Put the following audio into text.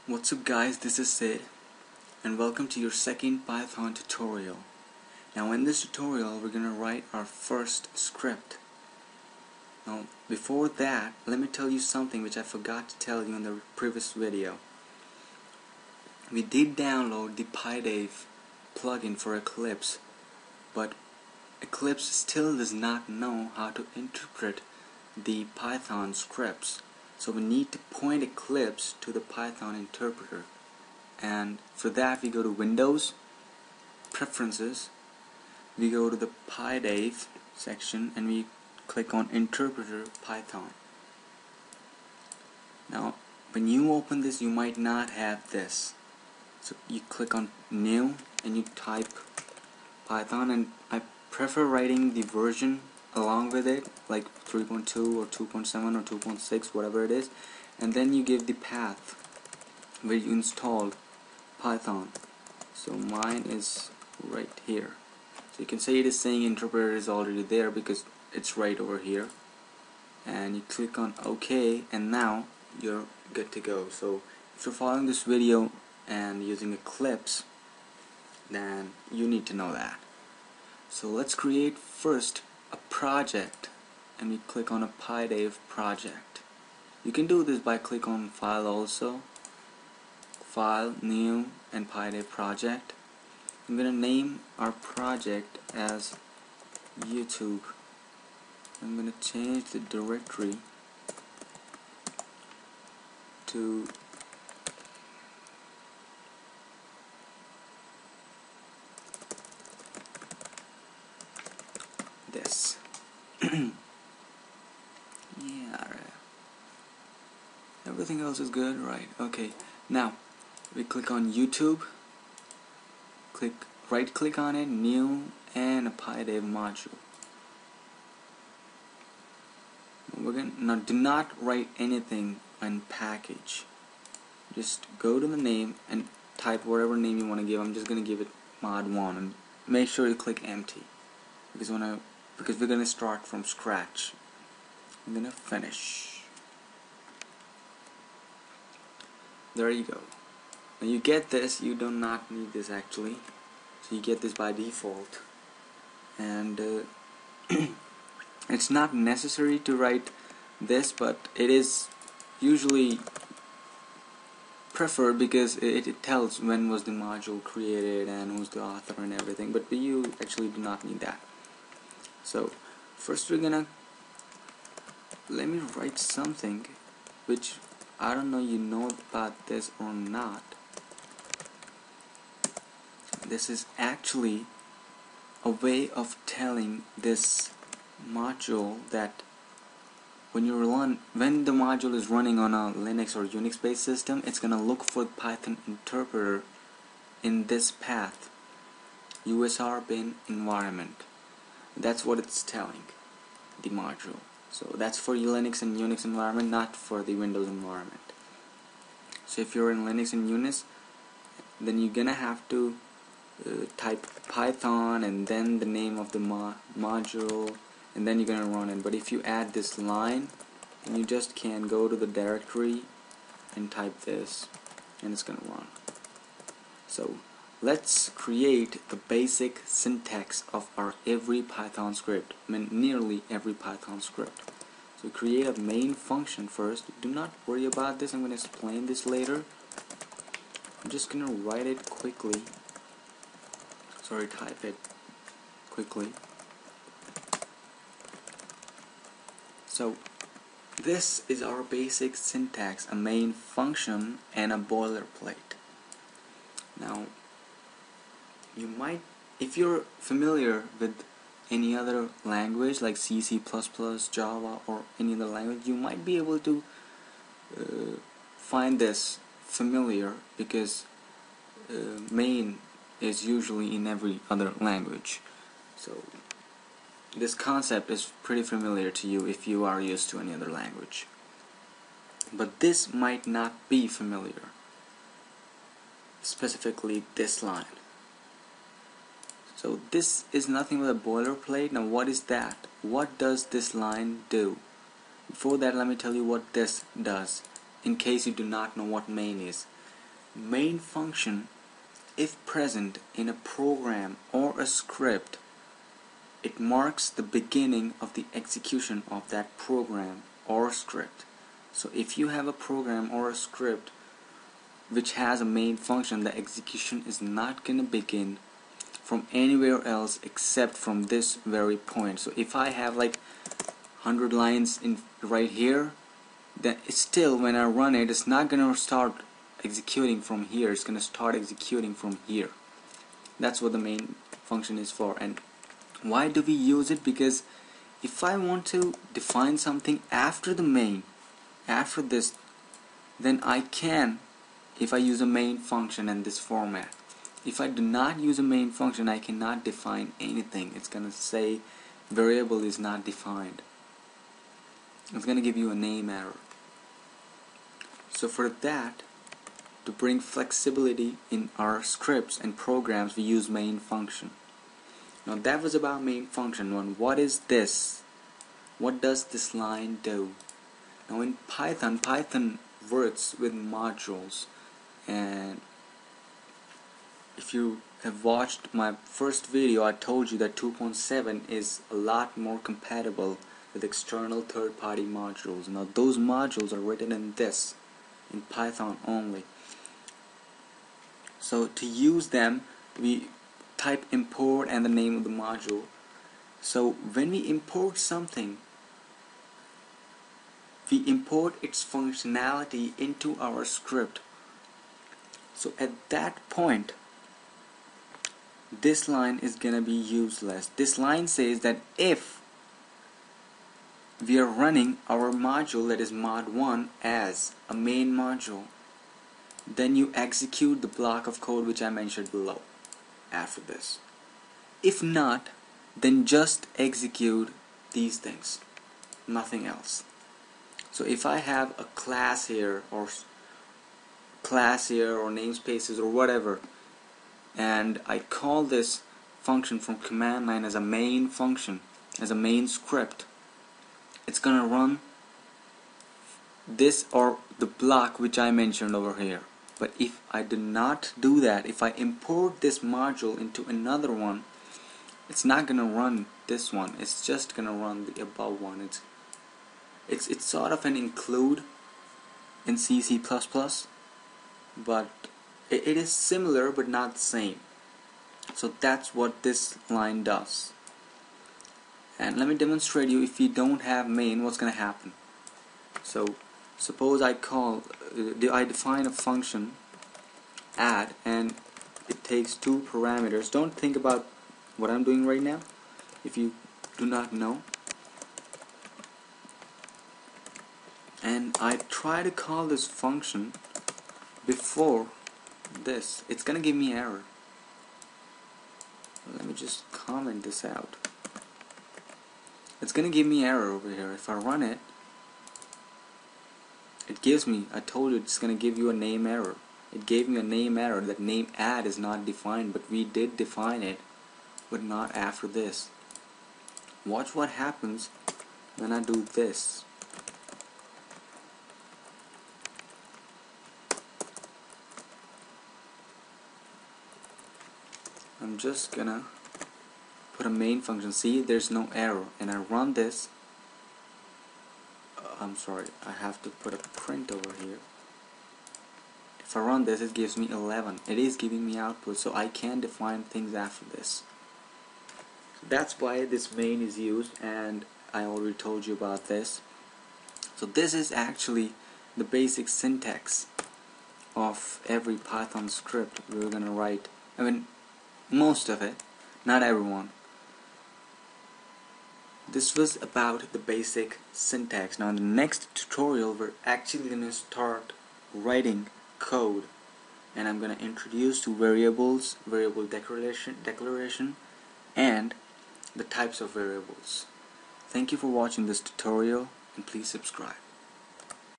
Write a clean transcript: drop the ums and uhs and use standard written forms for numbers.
What's up guys, this is Sid and welcome to your second Python tutorial. Now in this tutorial we're gonna write our first script. Now before that, let me tell you something which I forgot to tell you in the previous video. We did download the PyDave plugin for Eclipse, but Eclipse still does not know how to interpret the Python scripts. So we need to point Eclipse to the Python interpreter, and for that we go to Windows, Preferences, we go to the PyDave section and we click on Interpreter Python. Now when you open this you might not have this, so you click on New and you type Python, and I prefer writing the version along with it, like 3.2 or 2.7 or 2.6, whatever it is, and then you give the path where you installed Python. So mine is right here. So you can say it is saying interpreter is already there because it's right over here, and you click on OK and now you're good to go. So if you're following this video and using Eclipse, then you need to know that. So let's create first a project, and we click on a PyDave project. You can do this by click on File also, File, New, and PyDave project. I'm gonna name our project as YouTube. I'm gonna change the directory to this. Yeah, everything else is good, right? Okay, now we click on YouTube, right click on it, New, and a PyDave module. Now do not write anything on package, just go to the name and type whatever name you want to give. I'm just gonna give it mod1, and make sure you click empty because we're gonna start from scratch. I'm gonna finish. There you go. Now you get this, you do not need this actually, so you get this by default, and it's not necessary to write this, but it is usually preferred because it tells when was the module created and who's the author and everything, but you actually do not need that. So first let me write something which I don't know you know about this or not. This is actually a way of telling this module that when the module is running on a Linux or Unix based system, it's gonna look for the Python interpreter in this path, USR bin environment. That's what it's telling the module. So that's for Linux and Unix environment, not for the Windows environment. So if you're in Linux and Unix, then you're gonna have to type Python and then the name of the module, and then you're gonna run it. But if you add this line, then you just can go to the directory and type this, and it's gonna run. So let's create the basic syntax of our every Python script. I mean nearly every Python script. So create a main function first. Do not worry about this, I'm going to explain this later. I'm just going to write it quickly. Sorry, type it quickly. So this is our basic syntax, a main function and a boilerplate. Now you might, if you're familiar with any other language like C, C++, Java, or any other language, you might be able to find this familiar because main is usually in every other language. So this concept is pretty familiar to you if you are used to any other language. But this might not be familiar, specifically this line. So this is nothing but a boilerplate. Now what is that? What does this line do? Before that, let me tell you what this does, in case you do not know what main is. main function, if present in a program or a script, it marks the beginning of the execution of that program or script. So if you have a program or a script which has a main function, the execution is not going to begin from anywhere else except from this very point. So if I have like 100 lines in right here, then it's still, when I run it, it's not going to start executing from here. It's going to start executing from here. That's what the main function is for. And why do we use it? Because if I want to define something after the main, after this, then I can, if I use a main function in this format. If I do not use a main function, I cannot define anything. It's gonna say variable is not defined. It's gonna give you a name error. So for that, to bring flexibility in our scripts and programs, we use main function. Now that was about main function one. What is this? What does this line do? Now in Python works with modules, and if you have watched my first video, I told you that 2.7 is a lot more compatible with external third-party modules. Now those modules are written in Python only. So to use them, we type import and the name of the module. So when we import something, we import its functionality into our script. So at that point, this line is gonna be useless. This line says that if we are running our module, that is mod1, as a main module, then you execute the block of code which I mentioned below after this. If not, then just execute these things, nothing else. So if I have a class here or namespaces or whatever, and I call this function from command line as a main function, as a main script, it's gonna run this or the block which I mentioned over here. But if I do not do that, if I import this module into another one, it's not gonna run this one. It's just gonna run the above one. It's sort of an include in C++, but it is similar but not the same. So that's what this line does. And let me demonstrate you, if you don't have main, what's gonna happen. So suppose I define a function add, and it takes two parameters. Don't think about what I'm doing right now if you do not know. And I try to call this function before this. It's gonna give me error. Let me just comment this out. It's gonna give me error over here. If I run it, it gives me, I told you it's gonna give you a name error. It gave me a name error that name add is not defined, but we did define it, but not after this. Watch what happens when I do this. I'm just gonna put a main function. See, there's no error, and I run this. I'm sorry, I have to put a print over here. If I run this, it gives me 11. It is giving me output, so I can define things after this. That's why this main is used, and I already told you about this. So this is actually the basic syntax of every Python script we're gonna write. I mean, most of it, not everyone. This was about the basic syntax. Now in the next tutorial, we're actually gonna start writing code, and I'm gonna introduce to variables, variable declaration, and the types of variables. Thank you for watching this tutorial, and please subscribe.